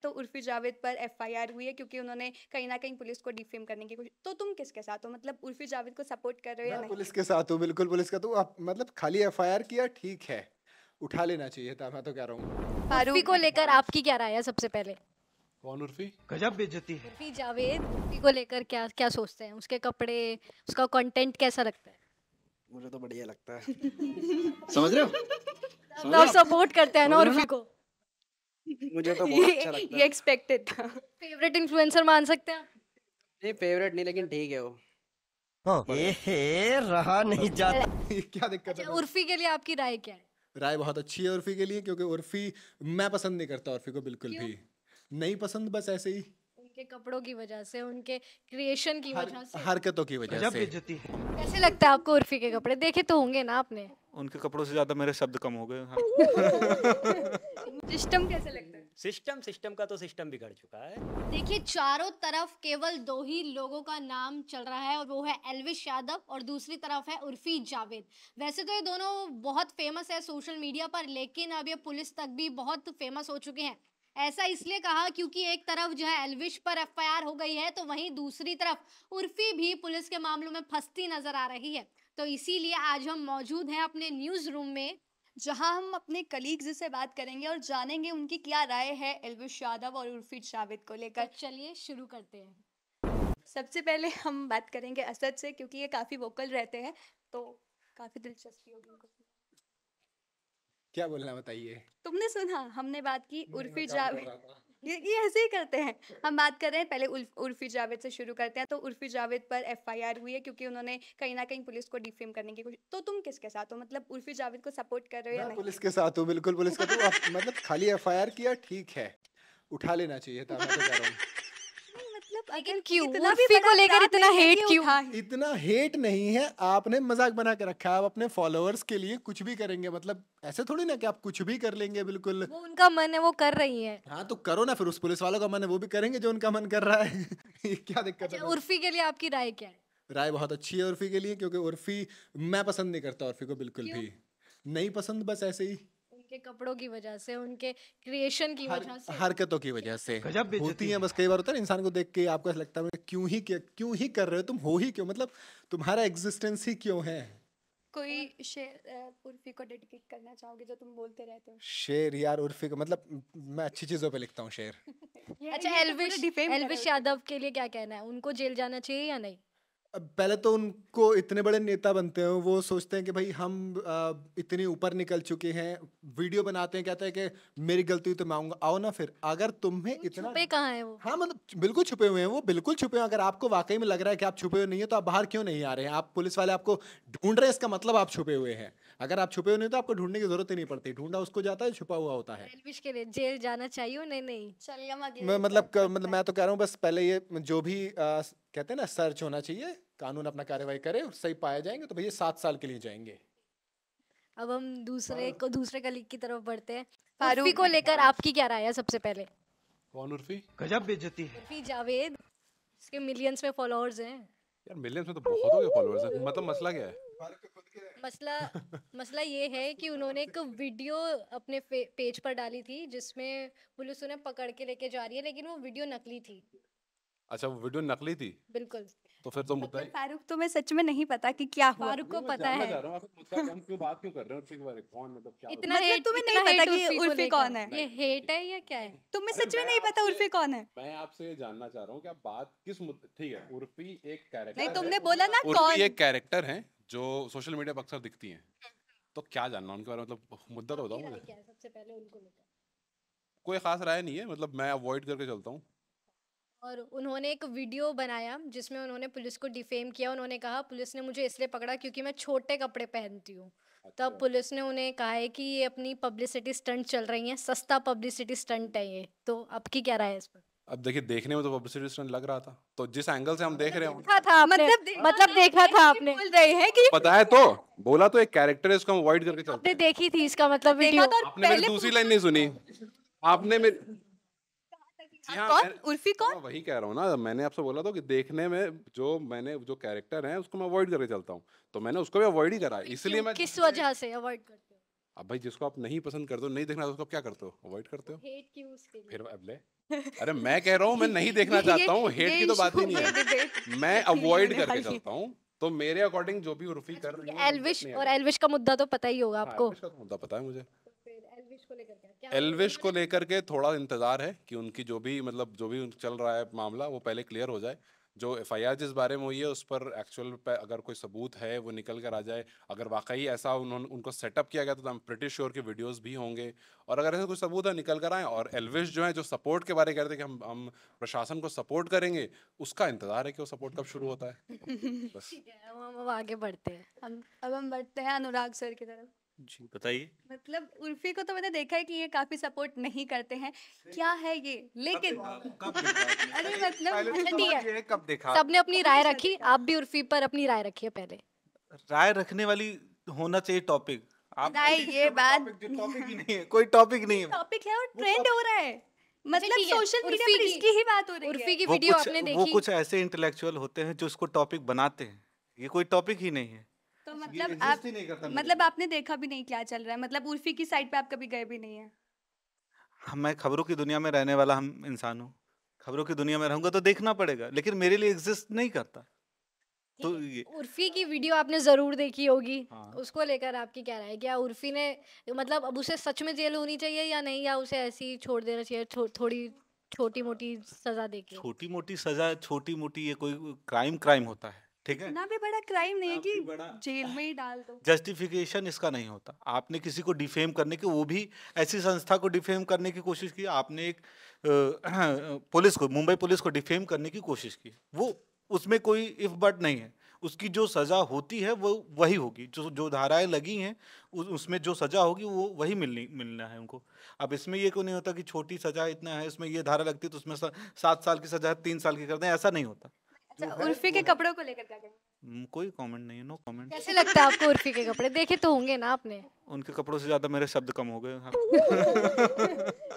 तो उर्फी जावेद पर एफआईआर हुई है क्योंकि उन्होंने कहीं ना कहीं पुलिस को डिफेम करने की कोशिश। तो तुम किसके साथ हो, मतलब उर्फी जावेद को सपोर्ट कर रहे हो या मैं नहीं? पुलिस के साथ हूँ, बिल्कुल पुलिस का। तो आप मतलब खाली एफआईआर किया, ठीक है, उठा लेना चाहिए था, मैं तो कह रहा हूँ। उर्फी फारूक, को लेकर आपकी क्या राय है सबसे पहले? कौन उर्फी? गजब बेइज्जती है। उर्फी जावेद, उर्फी को लेकर क्या क्या सोचते हैं? उसके कपड़े, उसका कंटेंट कैसा लगता है? मुझे तो बढ़िया लगता है। समझ रहे हो? हम सपोर्ट करते हैं ना उर्फी को। मुझे तो बहुत अच्छा लगता ये है। एक्सपेक्टेड था। फेवरेट इन्फ्लुएंसर मान सकते हैं आप? नहीं फेवरेट नहीं, लेकिन ठीक है वो। रहा नहीं जाता। क्या दिक्कत अच्छा, है? उर्फी के लिए आपकी राय क्या है? राय बहुत अच्छी है उर्फी के लिए, क्योंकि उर्फी, मैं पसंद नहीं करता उर्फी को बिल्कुल भी। नहीं पसंद, बस ऐसे ही, उनके कपड़ों की वजह से, उनके क्रिएशन की वजह से। हरकतों की वजह गजब से। बेइज्जती है। कैसे लगता है आपको उर्फी के कपड़े? देखे तो होंगे ना आपने। उनके कपड़ों से ज्यादा मेरे शब्द कम हो गए। हाँ। सिस्टम कैसे लगता है? सिस्टम का तो सिस्टम बिगड़ चुका है। देखिए, चारों तरफ केवल दो ही लोगों का नाम चल रहा है और वो है एल्विश यादव और दूसरी तरफ है उर्फी जावेद। वैसे तो ये दोनों बहुत फेमस है सोशल मीडिया पर, लेकिन अब ये पुलिस तक भी बहुत फेमस हो चुके हैं। ऐसा इसलिए कहा क्योंकि एक तरफ जो है एल्विश पर एफआईआर हो गई है, तो वहीं दूसरी तरफ उर्फी भी पुलिस के मामलों में फंसती नजर आ रही है। तो इसीलिए आज हम मौजूद हैं अपने न्यूज रूम में, जहां हम अपने कलीग्स से बात करेंगे और जानेंगे उनकी क्या राय है एल्विश यादव और उर्फी जावेद को तो लेकर। चलिए शुरू करते हैं। सबसे पहले हम बात करेंगे असद से, क्योंकि ये काफी वोकल रहते हैं, तो काफी दिलचस्पी होगी उनको। क्या बोलना बताइए। तुमने सुना, हमने बात की उर्फी जावेद। ये ऐसे ही करते हैं। हम बात कर रहे हैं, पहले उर्फी जावेद से शुरू करते हैं। तो उर्फी जावेद पर एफआईआर हुई है क्योंकि उन्होंने कहीं ना कहीं पुलिस को डिफेम करने की कोशिश। तो तुम किसके साथ हो, मतलब उर्फी जावेद को सपोर्ट कर रहे हो या मैं नहीं? पुलिस के साथ हूँ, बिल्कुल पुलिस का। तो आप मतलब खाली एफआईआर किया, ठीक है, उठा लेना चाहिए था, मैं तो कह रहा हूँ। मतलब लेकिन अगर क्यों इतना भी उर्फी को बड़ा लेकर अपराध इतना नहीं है हेट कि क्यों? उठा ही। इतना हेट नहीं है, आपने मजाक बना के रखा है। आप अपने फॉलोअर्स के लिए कुछ भी करेंगे, मतलब ऐसे थोड़ी ना कि आप कुछ भी कर लेंगे बिल्कुल। वो उनका मन है, वो कर रही है। हाँ तो करो ना, फिर उस पुलिस वालों का मन है वो भी करेंगे जो उनका मन कर रहा है। क्या दिक्कत अच्छा, है? उर्फी के लिए आपकी राय क्या है? राय बहुत अच्छी है उर्फी के लिए, क्योंकि उर्फी, मैं पसंद नहीं करता उर्फी को बिल्कुल भी। नहीं पसंद, बस ऐसे ही, उनके कपड़ों की वजह से, उनके क्रिएशन की वजह से। हरकतों की वजह से गजब बेइज्जती होती हैं। बस कई बार होता है ना, इंसान को देख के आपको ऐसा लगता है क्यों ही कर रहे हो तुम, हो ही क्यों, मतलब तुम्हारा एग्जिस्टेंस ही क्यों है। कोई शेर उर्फी को डेडिकेट करना चाहोगे जो तुम बोलते रहते हो? शेर यार उर्फी का मतलब, मैं अच्छी चीजों पे लिखता हूँ शेर। अच्छा, एल्विश यादव के लिए क्या कहना है? उनको जेल जाना चाहिए या नहीं? अब पहले तो उनको, इतने बड़े नेता बनते हैं वो, सोचते हैं कि भाई हम इतने ऊपर निकल चुके हैं, वीडियो बनाते हैं, कहते हैं कि मेरी गलती हुई तो मैं आऊंगा। आओ ना फिर, अगर तुम्हें इतना, छुपे कहाँ है वो? हाँ मतलब बिल्कुल छुपे हुए हैं वो, बिल्कुल छुपे हैं। अगर आपको वाकई में लग रहा है कि आप छुपे हुए नहीं है, तो आप बाहर क्यों नहीं आ रहे हैं? आप पुलिस वाले आपको ढूंढ रहे हैं, इसका मतलब आप छुपे हुए हैं। अगर आप छुपे हुए नहीं तो आपको ढूंढने की जरूरत ही नहीं पड़ती, ढूंढा उसको जाता है, छुपा हुआ होता है। एल्विश के लिए जेल जाना चाहिए और नहीं? चलिए हम अगले मैं मतलब मैं तो कह रहा हूँ, बस पहले ये जो भी कहते हैं ना, सर्च होना चाहिए, कानून अपना कार्रवाई करे, सही पाए जाएंगे तो भैया 7 साल के लिए जाएंगे। अब हम दूसरे कलीग की तरफ बढ़ते हैं। फारूक, उर्फी को लेकर आपकी क्या राय है सबसे पहले? कौन उर्फी? गजब बेइज्जती है। उर्फी जावेद, इसके मिलियंस में फॉलोअर्स हैं। यार मिलियंस में तो बहुत हो गए फॉलोअर्स हैं। मतलब मसला क्या है? मसला ये है कि उन्होंने एक वीडियो अपने पेज पर डाली थी जिसमें पुलिस उन्हें पकड़ के लेके जा रही है, लेकिन वो वीडियो नकली थी। अच्छा, वो वीडियो नकली थी? बिल्कुल। तो फिर तो मुद्दा फारूक, तुम्हें सच में नहीं पता कि क्या हुआ? फारूक को पता है। जा रहा हूँ, आप मुद्दा हम क्यों बात क्यों कर रहे हैं उर्फी के बारे में? कौन, मतलब क्या? इतना मतलब हेट, तुम्हें इतना नहीं पता हेट कि को उर्फी लेकर। कौन है? ये हेट है या क्या है? तुम्हें सच में नहीं पता उर्फी कौन है? मैं आपसे ये जानना चाह रहा हूँ कि आप बात किस मुद्दे, ठीक है, उर्फी एक कैरेक्टर नहीं, है। तुमने बोला ना उर्फी कौन। एक कैरेक्टर है जो सोशल मीडिया पर अक्सर दिखती हैं, तो क्या जानना उनके बारे में? मतलब मुद्दा तो बताओ आपकी राय मुझे। क्या है सबसे पहले उनको लेकर? कोई खास राय नहीं है, मतलब मैं अवॉइड करके चलता हूँ। और उन्होंने एक वीडियो बनाया जिसमें उन्होंने पुलिस को डिफेम किया। उन्होंने कहा पुलिस ने मुझे इसलिए पकड़ा क्योंकि मैं छोटे कपड़े पहनती हूँ। तब पुलिस ने उन्हें कहा है कि ये अपनी पब्लिसिटी स्टंट चल रही है, सस्ता पब्लिसिटी स्टंट है ये। तो आपकी क्या राय है इस पर? अब देखिए, देखने में तो पब्लिसिटी स्टंट लग रहा था, तो जिस एंगल से हम देख रहे हैं, देखा था आपने? मतलब देखा था आपने? बोल रहे हैं कि पता है तो बोला तो एक कैरेक्टर है, इसको हम अवॉइड करके चलते आपने हैं। देखी थी इसका मतलब वीडियो? देखा तो आपने मेरी पहले दूसरी लाइन नहीं सुनी। आपने मेरी, जी हाँ, कौन उर्फी कौन? हाँ, वही कह रहा हूँ ना, मैंने आपसे बोला था कि देखने में जो कैरेक्टर है उसको मैं अवॉइड करके चलता हूँ, तो मैंने उसको भी अवॉइड ही करा, इसलिए मैं किस वजह से अवॉइड करते हो? अब भाई जिसको आप नहीं पसंद करते हो, नहीं देखना, तो उसको आप क्या करते हो? अवॉइड करते हो। हेट क्यों उसके लिए? फिर अब ले, अरे मैं कह रहा हूँ मैं नहीं देखना चाहता हूँ, हेट की तो बात ही नहीं है, मैं अवॉइड करके चलता हूँ। तो मेरे अकॉर्डिंग जो भी उर्फी कर रही है, एल्विश, और एल्विश का मुद्दा तो पता ही होगा आपको। एल्विश का तो मुद्दा पता है मुझे। फिर एल्विश को लेकर क्या? एल्विश को लेकर के थोड़ा इंतजार है कि उनकी जो भी मतलब जो भी चल रहा है मामला वो पहले क्लियर हो जाए। जो एफआईआर जिस बारे में हुई है उस पर एक्चुअल पे अगर कोई सबूत है वो निकल कर आ जाए। अगर वाकई ऐसा उन्होंने उनको सेटअप किया गया तो आई एम प्रीटी श्योर कि वीडियोस भी होंगे। और अगर ऐसा कोई सबूत है निकल कर आए, और एल्विश जो है जो सपोर्ट के बारे में कह रहे थे कि हम प्रशासन को सपोर्ट करेंगे, उसका इंतजार है कि वो सपोर्ट कब शुरू होता है। बस ठीक है, हम आगे बढ़ते हैं। हम बढ़ते हैं अनुराग सर की तरफ। जी बताइए। मतलब उर्फी को तो मैंने देखा है कि ये काफी सपोर्ट नहीं करते हैं, क्या है ये, लेकिन अरे मतलब ठीक है, कब देखा? सबने अपनी राय रखी, आप भी उर्फी पर अपनी राय रखिए पहले। राय रखने वाली होना चाहिए टॉपिक। आप नहीं, ये बात टॉपिक ही नहीं है, कोई टॉपिक नहीं है। टॉपिक है और ट्रेंड हो रहा है, मतलब ठीक है, सोशल मीडिया उर्फी पर की- इसकी ही बात हो रही उर्फी है। की वो वीडियो कुछ आपने वो देखी? कुछ ऐसे इंटेलेक्चुअल होते हैं जो इसको टॉपिक बनाते हैं, ये कोई टॉपिक ही नहीं है। तो मतलब exist आप ही नहीं करता मेरे मतलब आपने देखा भी नहीं क्या चल रहा है, मतलब उर्फी की साइड पे आप कभी गए भी नहीं है। मैं खबरों की दुनिया में रहने वाला हम इंसान हूँ, खबरों की दुनिया में रहूंगा तो देखना पड़ेगा, लेकिन मेरे लिए एग्जिस्ट नहीं करता। तो ये उर्फी की वीडियो आपने जरूर देखी होगी, हाँ। उसको लेकर आपकी क्या राय है? क्या उर्फी ने मतलब अब उसे सच में जेल होनी चाहिए या नहीं, या उसे ऐसे ही छोड़ देना चाहिए, थोड़ी छोटी मोटी सजा देके? छोटी मोटी सजा, छोटी मोटी ये कोई क्राइम होता है, ठीक है। इतना भी बड़ा क्राइम नहीं है कि काफी बड़ा जेल में ही डाल दो। जस्टिफिकेशन इसका नहीं होता। आपने किसी को डिफेम करने की, वो भी ऐसी संस्था को डिफेम करने की कोशिश की, आपने एक पुलिस को, मुंबई पुलिस को डिफेम करने की कोशिश की, वो उसमें कोई इफ बट नहीं है। उसकी जो सजा होती है वो वही होगी, जो जो धाराएं लगी हैं उसमें जो सजा होगी वो वही मिलना है उनको। अब इसमें ये क्यों नहीं होता कि छोटी सजा इतना है, इसमें ये धारा लगती है तो उसमें 7 साल की सजा 3 साल की कर दें, ऐसा नहीं होता। अच्छा, उर्फी के कपड़ों को लेकर क्या कहेंगे? कोई कमेंट नहीं है, नो कमेंट। कैसे लगता है आपको उर्फी के कपड़े? देखे तो होंगे ना आपने? उनके कपड़ों से ज्यादा मेरे शब्द कम हो गए।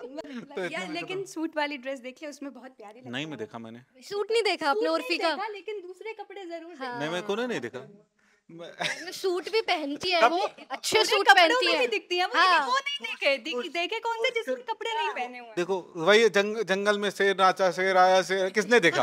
मतलब यार, लेकिन सूट वाली ड्रेस देख लिया, उसमें बहुत प्यारी लगती नहीं, है। मैं देखा मैंने। सूट नहीं देखा आपने सूट उर्फी नहीं का? देखा, लेकिन दूसरे कपड़े जरूर देखे। हाँ। नहीं, मैं को नहीं देखा। आपने सूट भी पहनती है वो, अच्छे दूसरे सूट कपड़ों पहनती में है। भी दिखती है वो, हाँ। लेकिन वो नहीं देखे। देखे कौन से जिसमें कपड़े नहीं पहने हुए हैं? देखो वही जंगल में शेर नाचा, शेर आया, शेर किसने देखा?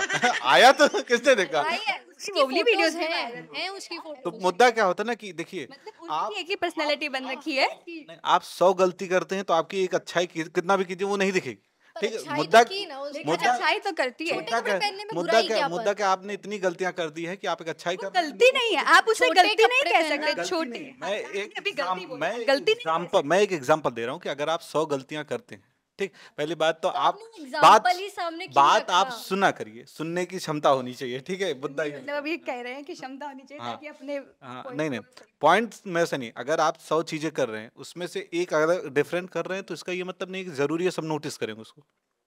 आया तो किसने देखा? भाई है, उसकी वो वाली वीडियोस videos हैं उसकी तो फोटोज। मुद्दा क्या होता है ना कि देखिए, मतलब आप उनकी एक ही पर्सनैलिटी बन रखी है। नहीं, आप 100 गलती करते हैं तो आपकी एक अच्छाई कितना भी कीजिए वो नहीं दिखेगी, ठीक है। अच्छाई मुद्दा तो की ना उसने। लेकिन अच्छाई तो करती है। छोटे कपड़े पहनने में बुराई क्या मुद्दा पर? क्या आपने इतनी गलतियां कर दी है कि आप एक अच्छाई वो कर गलती नहीं है, आप उसे छोटे गलती नहीं कपड़े कह पहनना सकते। गलती छोटी मैं एक अभी गलती बोला, मैं गलती नहीं कह एग्जांपल मैं एक एग्जांपल दे रहा हूँ कि अगर आप 100 गलतियां करते हैं, ठीक, पहली बात तो आप आपने बात example ही सामने क्यों बात आप रखा? सुना करिए, सुनने की क्षमता होनी चाहिए, ठीक है। मुद्दा ये मतलब अब ये कह रहे हैं कि क्षमता होनी चाहिए हाँ। ताकि अपने हाँ, point नहीं को सही- पॉइंट में से नहीं, अगर आप 100 चीजें कर रहे हैं उसमें से एक अगर डिफरेंट कर रहे हैं तो इसका ये मतलब नहीं कि जरूरी है सब नोटिस करेंगे उसको,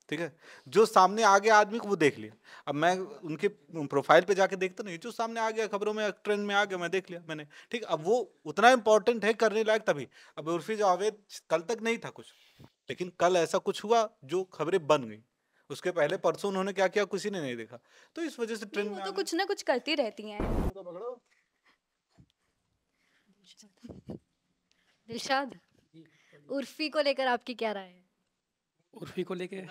ठीक है। जो सामने आ गया आदमी को वो देख लिया। अब मैं उनके प्रोफाइल पे जाके देखता नहीं, जो सामने आ गया खबरों में ट्रेंड में आ गया मैं देख लिया मैंने, ठीक। अब वो उतना इंपॉर्टेंट है करने लायक तभी। अब उर्फी जावेद कल तक नहीं था कुछ, लेकिन कल ऐसा कुछ हुआ जो खबरें बन गई। उसके पहले परसों उन्होंने क्या किया किसी ने नहीं देखा, तो इस वजह से ट्रेंड वो में तो आ कुछ ना कुछ करती रहती हैं। दिलशाद, उर्फी को लेकर आपकी क्या राय है? उर्फी को लेके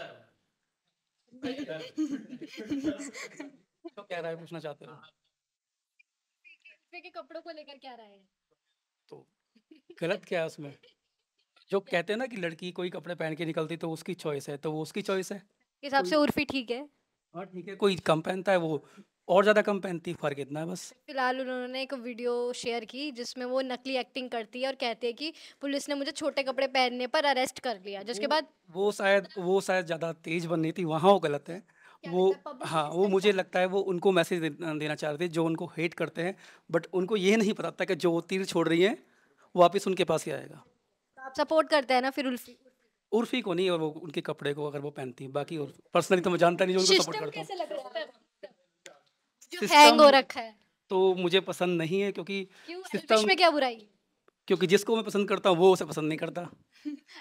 तो क्या राय पूछना चाहते हो? उर्फी के कपड़ों को लेकर क्या राय है? तो गलत क्या है उसमें? जो कहते हैं ना कि लड़की कोई कपड़े पहन के निकलती तो उसकी चॉइस है, तो वो उसकी चॉइस है। के हिसाब से उर्फी ठीक है? हाँ ठीक है, कोई कम पहनता है वो और ज़्यादा कम पहनती है, फ़र्क इतना है बस। फिलहाल उन्होंने एक वीडियो शेयर की जिसमें वो नकली एक्टिंग करती है और कहते हैं कि पुलिस ने मुझे छोटे कपड़े पहनने पर अरेस्ट कर लिया, जिसके बाद वो शायद ज़्यादा तेज़ बन रही थी, वहाँ वो गलत है। वो हाँ, वो मुझे लगता है वो उनको मैसेज देना चाह रहे थे जो उनको हेट करते हैं, बट उनको ये नहीं पता था कि जो वो तीर छोड़ रही हैं वापस उनके पास ही आएगा। आप सपोर्ट करते हैं ना फिर उर्फी? उर्फी को नहीं, और वो उनके कपड़े को अगर वो पहनती है, बाकी पर्सनली तो मैं जानता नहीं जो उनको सपोर्ट करता हूँ। कैसे लग रहा है? जो System- हैंग हो रखा है, तो मुझे पसंद नहीं है क्योंकि क्यों? सिस्टम एल्विश में क्या बुराई? क्योंकि जिसको मैं पसंद करता हूँ वो उसे पसंद नहीं करता।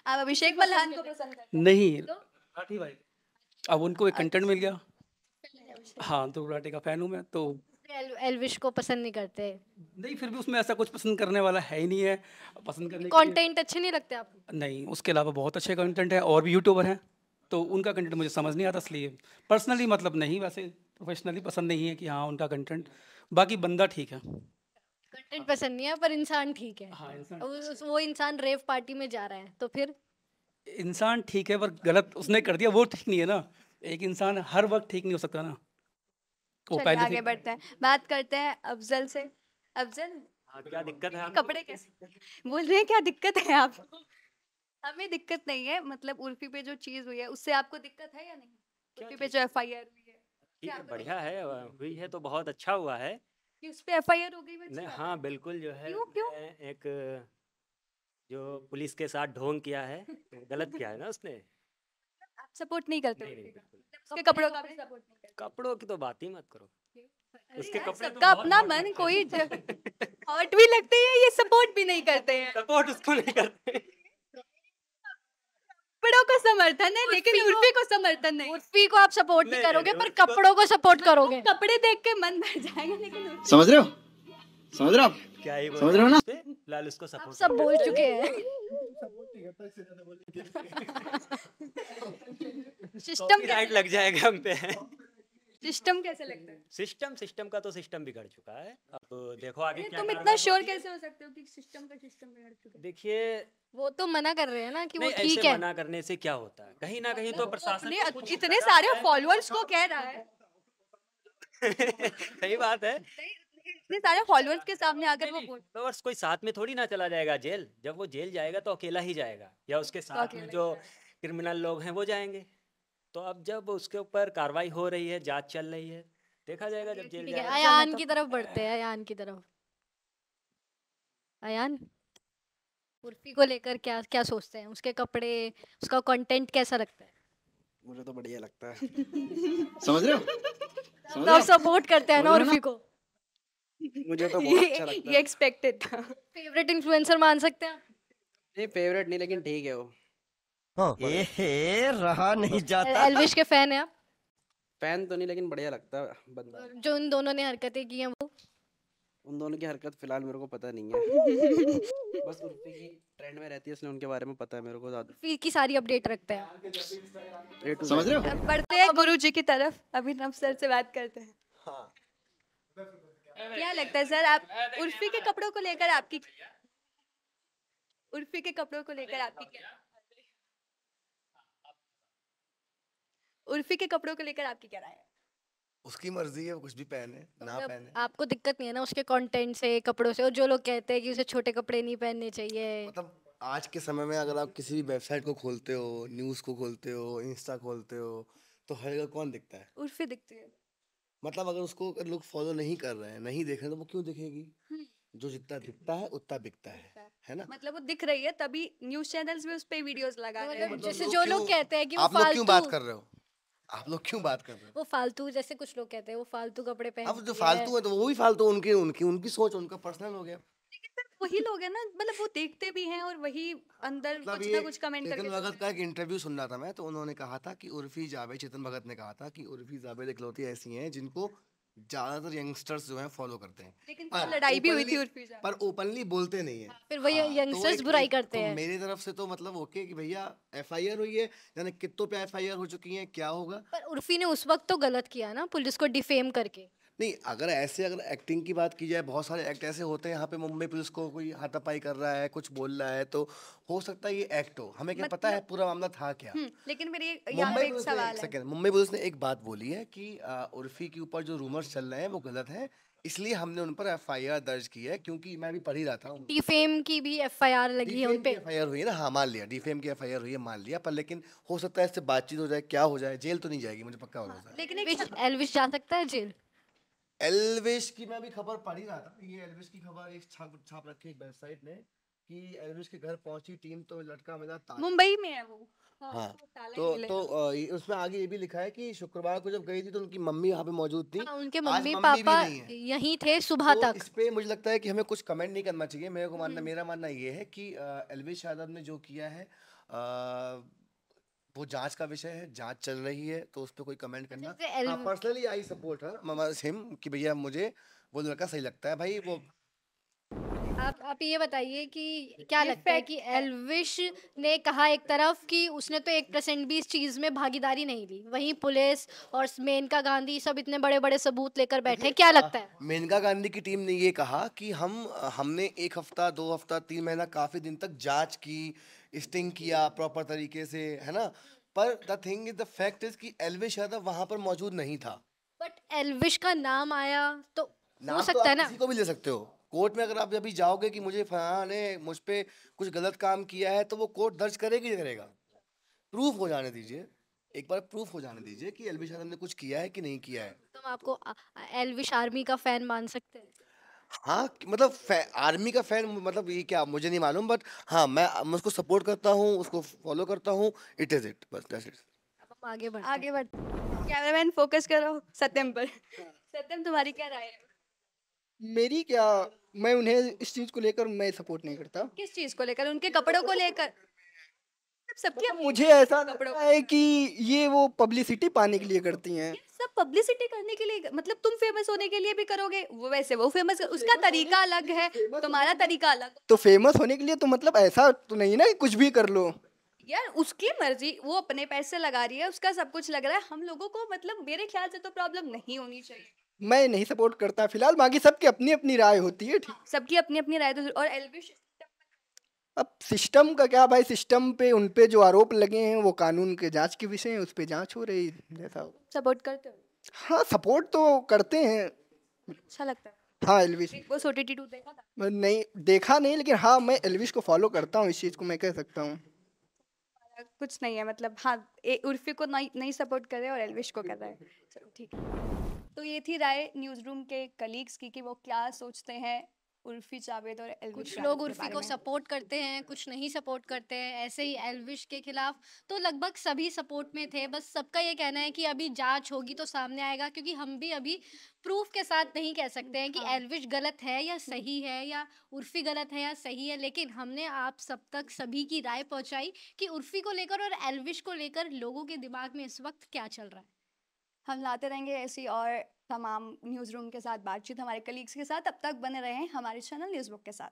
आप अभिषेक बल्लान को पसंद करते नहीं, राठी भाई, अब उनको एक कंटेंट मिल गया। हाँ, तो राठी का फैन हूँ मैं, तो एल्विश को पसंद नहीं करते? नहीं, फिर भी उसमें ऐसा कुछ पसंद करने वाला है ही नहीं है। पसंद करने के लिए कंटेंट अच्छे नहीं लगते आपको? नहीं, उसके अलावा बहुत अच्छे कंटेंट हैं और भी यूट्यूबर हैं, तो उनका कंटेंट मुझे समझ नहीं आता, इसलिए पर्सनली मतलब नहीं, वैसे प्रोफेशनली पसंद नहीं है कि हाँ उनका कंटेंट, बाकी बंदा ठीक है। कंटेंट पसंद नहीं है पर इंसान ठीक है। हाँ, इंसान वो इंसान रेव पार्टी में जा रहा है तो फिर इंसान ठीक है, पर गलत उसने कर दिया, वो ठीक नहीं है ना। एक इंसान हर वक्त ठीक नहीं हो सकता ना। वो चलिए पहले आगे बढ़ते हैं, बात करते हैं अफजल से। अफजल, हाँ, क्या दिक्कत है आपको? कपड़े कैसे बोल रहे हैं, क्या दिक्कत है आपको? हमें दिक्कत नहीं है, मतलब उर्फी पे जो चीज हुई है उससे आपको दिक्कत है या नहीं? क्या उर्फी पे जो एफआईआर हुई है, ठीक क्या है, आपको बढ़िया है, हुई है तो बहुत अच्छा हुआ है। कि उस पे एफआईआर हो गई? नहीं, हाँ बिल्कुल, जो है क्यों? उसने एक जो पुलिस के साथ ढोंग किया है, तो गलत किया है ना उसने। आप सपोर्ट नहीं करते नहीं उर्फी नहीं, का? बिल्कुल। उसके कपड़ों का भी सपोर्ट नहीं करते? कपड़ों की तो बात ही मत करो। अरे उसके यार, कपड़े तो सबका बहुत अपना hot मन, लगते कोई हैं। हॉट भी लगते हैं, ये सपोर्ट भी नहीं करते हैं। सपोर्ट उसको नहीं करते। कपड़ों को समर्थन है लेकिन उर्फी को- उर्फी को समर्थन नहीं। उर्फी को आप सपोर्ट नहीं नहीं, करोगे नहीं, पर उसको- कपड़ों को सपोर्ट करोगे। कपड़े देख के मन भर जाएगा लेकिन उर्फी समझ रहे हो? समझ रहे हो आप? क्या ही समझ रहे हो ना? लाल उसको आप सपोर्ट सब बोल चुके हैं। सिस्टम राइट लग जाएगा हम पे। सिस्टम कैसे लगता है? सिस्टम का तो सिस्टम बिगड़ चुका है। अब देखो आगे अरे क्या तुम इतना कार्रवाई श्योर होती है। कैसे हो सकते हो कि सिस्टम का सिस्टम बिगड़ चुका है? देखिए, वो तो मना कर रहे हैं ना कि वो नहीं, ठीक ऐसे है। मना करने से क्या होता है, कहीं ना कहीं तो प्रशासन अपने को कुछ इतने सारे फॉलोअर्स को कह रहा है, सही बात है। इतने सारे फॉलोअर्स के सामने आकर वो बोल फ्लावर्स कोई साथ में थोड़ी ना चला जाएगा जेल। जब वो जेल जाएगा तो अकेला ही जाएगा, या उसके साथ में अकेला जो क्रिमिनल लोग हैं वो जाएंगे। तो अब जब उसके ऊपर कार्रवाई हो रही है, जांच चल रही है, देखा जाएगा जब जेल ठीक है, जाएगा। अयान की तरफ बढ़ते हैं। अयान की तरफ। अयान, उर्फी को लेकर क्या क्या सोचते हैं? उसके कपड़े, उसका कंटेंट कैसा लगता है? मुझे तो बढ़िया लगता है। समझ रहे हो? समझ तो रहे आप सपोर्ट करते हैं ना समझ रहे हो उर्फी को? हो? मुझे तो बहुत अच्छा लगता ये है। एक्सपेक्टेड था। फेवरेट इन्फ्लुएंसर मान सकते हैं आप? नहीं, फेवरेट नहीं, लेकिन ठीक है वो। रहा नहीं जाता। एल्विश के फैन है आप? फैन तो नहीं, लेकिन बढ़िया लगता है बंदा। जो इन दोनों ने हरकतें की हैं वो? उन दोनों की हरकत फिलहाल मेरे को पता नहीं है। बस उर्फी की ट्रेंड में रहती है, इसलिए उनके बारे में पता है मेरे को ज्यादा। उर्फी की सारी अपडेट रखते हैं। समझ रहे हो? अब बढ़ते हैं गुरु जी की तरफ, अभिनव सर से बात करते हैं। क्या लगता है सर, आप उर्फी के कपड़ों को लेकर आपकी क्या उर्फी के कपड़ों को लेकर आपकी क्या राय है? उसकी मर्जी है, वो कुछ भी पहने ना मतलब पहने। आपको दिक्कत नहीं है ना उसके कंटेंट से, कपड़ों से? और जो लोग कहते हैं कि उसे छोटे कपड़े नहीं पहनने चाहिए। मतलब आज के समय में अगर आप किसी भी वेबसाइट को खोलते हो, न्यूज़ को खोलते हो, इंस्टा खोलते हो, तो हर जगह कौन दिखता है? उर्फी दिखती है। मतलब अगर उसको अगर लोग फॉलो नहीं कर रहे हैं, नहीं देख रहे हैं, तो वो क्यों दिखेगी? जो जितना दिखता है उतना बिकता है ना? मतलब वो दिख रही है तभी न्यूज चैनल्स में उस पे वीडियोस लगा रहे हैं। मतलब मतलब जैसे लोग जो क्यों- लोग कहते हैं कि वो आप लोग क्यों बात फालतू, कर रहे हो? आप लोग क्यों बात कर रहे हो? वो फालतू, जैसे कुछ लोग कहते हैं वो फालतू कपड़े अब जो पहनती है। फालतू है तो वो भी फालतू, उनकी उनकी उनकी सोच, उनका पर्सनल हो गया। लेकिन फिर वही लोग हैं ना, मतलब वो देखते भी हैं और वही अंदर मतलब कुछ ये ना कुछ कमेंट चेतन करके भगत का एक इंटरव्यू सुन रहा था मैं, तो उन्होंने कहा था कि उर्फी जावेद, चेतन भगत ने कहा था कि उर्फी जावेद इकलौती ऐसी हैं जिनको ज्यादातर यंगस्टर्स जो हैं फॉलो करते हैं। लेकिन पर फिर लड़ाई भी हुई थी openly- उर्फी जावेद। पर ओपनली बोलते नहीं है। फिर वही हाँ, तो यंगस्टर्स एक- बुराई एक करते तो हैं। मेरी तरफ से तो मतलब ओके कि भैया एफआईआर हुई है, यानी कितनों पे एफआईआर हो चुकी है, क्या होगा? पर उर्फी ने उस वक्त तो गलत किया ना, पुलिस को डिफेम करके। नहीं, अगर एक्टिंग की बात की जाए, बहुत सारे एक्ट ऐसे होते हैं यहाँ पे मुंबई पुलिस को कोई हाथापाई कर रहा है, कुछ बोल रहा है, तो हो सकता है ये एक्ट हो, हमें क्या पता है पूरा मामला था क्या। लेकिन मेरे यहाँ पे एक सवाल है। मुंबई पुलिस ने एक बात बोली है कि उर्फी के ऊपर जो रूमर्स चल रहे हैं वो गलत है, इसलिए हमने उन पर एफआईआर दर्ज की है, क्योंकि मैं भी पढ़ ही रहा था। डिफेम की भी एफआईआर लगी है उन पे। एफआईआर हुई है ना, हाँ मान लिया, डिफेम की एफआईआर हुई है मान लिया, पर लेकिन हो सकता है इससे बातचीत हो जाए, क्या हो जाए, जेल तो नहीं जाएगी, मुझे पक्का भरोसा है। लेकिन एक एल्विश जा सकता है जेल? एल्विश की मैं भी खबर पढ़ ही रहा था, ये एल्विश की खबर एक छाप रखी एक वेबसाइट ने कि एल्विश के घर पहुंची टीम तो लटका मिला ताला। मुंबई में है वो। हाँ, ताला ही तो मिलेगा। उसमें आगे ये भी लिखा है कि शुक्रवार को जब गई थी तो उनकी मम्मी यहाँ पे मौजूद थी। हाँ, उनके आज मम्मी भी पापा नहीं है। यहीं थे सुबह तो तक। इस पे मुझे लगता है कि हमें कुछ कमेंट नहीं करना चाहिए। मेरा मानना ये है कि एल्विश यादव ने जो किया है वो जांच का विषय है, जांच चल रही है, तो उस पर कोई कमेंट करना। जैसे पर्सनली आई सपोर्ट हिम कि भैया मुझे वो लड़का सही लगता है भाई। वो आप ये बताइए कि क्या ये लगता है फैक्ट कि एल्विश ने कहा एक तरफ कि उसने तो 1% भी इस चीज में भागीदारी नहीं ली, वहीं पुलिस और मेनका गांधी सब इतने बड़े बड़े सबूत लेकर बैठे हैं, क्या लगता है? मेनका गांधी की टीम ने ये कहा कि हमने 1 हफ्ता 2 हफ्ता 3 महीना काफी दिन तक जांच की, स्टिंग किया प्रॉपर तरीके से, है ना। पर the thing is the fact is कि एल्विश यादव वहां पर मौजूद नहीं था। बट एल्विश का नाम आया तो हो नाम तो सकता है आप ना। किसी को भी ले सकते हो। कोर्ट में अगर आप अभी जाओगे कि मुझे फलाना ने मुझ पे कुछ गलत काम किया है, तो वो कोर्ट दर्ज करेगी ही करेगा। प्रूफ हो जाने दीजिए, एक बार प्रूफ हो जाने दीजिए कि एल्विश यादव ने कुछ किया है कि नहीं किया है। तो हम आपको एल्विश आर्मी का फैन मान सकते हैं? हाँ मतलब आर्मी का फैन मतलब ये क्या मुझे नहीं मालूम, बट हाँ मैं उसको सपोर्ट करता हूँ, उसको फॉलो करता हूँ। इट इज इट, बस दैट्स इट। अब हम आगे बढ़ते हैं। आगे बढ़। कैमरामैन फोकस करो सत्यम पर। सत्यम, तुम्हारी क्या राय है? मेरी क्या, मैं उन्हें इस चीज को लेकर मैं सपोर्ट नहीं करता। किस चीज को लेकर? उनके कपड़ों को लेकर? सबकी मतलब अपनी मुझे ऐसा कपड़ों लगता है कि ये वो पब्लिसिटी पाने के लिए करती हैं। सब पब्लिसिटी करने के लिए, मतलब तुम फेमस होने के लिए भी करोगे, वो वैसे वो फेमस, उसका तरीका अलग है, तुम्हारा तरीका अलग। तो फेमस होने के लिए तो मतलब ऐसा तो नहीं ना कि कुछ भी कर लो। यार उसकी मर्जी, वो अपने पैसे लगा रही है, उसका सब कुछ लग रहा है। हम लोगों को मतलब मेरे ख्याल से तो प्रॉब्लम नहीं होनी चाहिए। मैं नहीं सपोर्ट करता फिलहाल, बाकी सबकी अपनी अपनी राय होती है, ठीक। सबकी अपनी अपनी राय तो। और एल्विश अब सिस्टम का क्या भाई, सिस्टम पे उन पे जो आरोप लगे हैं वो कानून के जांच के विषय हैं, उस पे जांच हो रही जैसा हो। सपोर्ट करते हो? हाँ सपोर्ट तो करते हैं। अच्छा लगता है। हाँ एल्विश बिग बॉस OTT 2 देखा था? मैं नहीं देखा नहीं, लेकिन हाँ मैं एल्विश को फॉलो करता हूँ, इस चीज को मैं कह सकता हूँ। कुछ नहीं है मतलब, हाँ उर्फी को नहीं नहीं सपोर्ट कर रहे और एल्विश को कर रहे हैं। चलो ठीक है। तो ये थी राय न्यूज़ रूम के कलीग्स की कि वो क्या सोचते हैं उर्फी जावेद और एल्विश कुछ यादव लोग के उर्फी बारे को में। सपोर्ट करते हैं, कुछ नहीं सपोर्ट करते हैं, ऐसे ही एल्विश के खिलाफ तो लगभग सभी सपोर्ट में थे। बस सबका ये कहना है कि अभी जांच होगी तो सामने आएगा, क्योंकि हम भी अभी प्रूफ के साथ नहीं कह सकते हैं कि एल्विश गलत है या सही है, या उर्फी गलत है या सही है। लेकिन हमने आप सब तक सभी की राय पहुंचाई कि उर्फी को लेकर और एल्विश को लेकर लोगों के दिमाग में इस वक्त क्या चल रहा है। हम लाते रहेंगे ऐसी और तमाम न्यूज़ रूम के साथ बातचीत हमारे कलीग्स के साथ। अब तक बने रहें हमारे चैनल न्यूज़ बुक के साथ।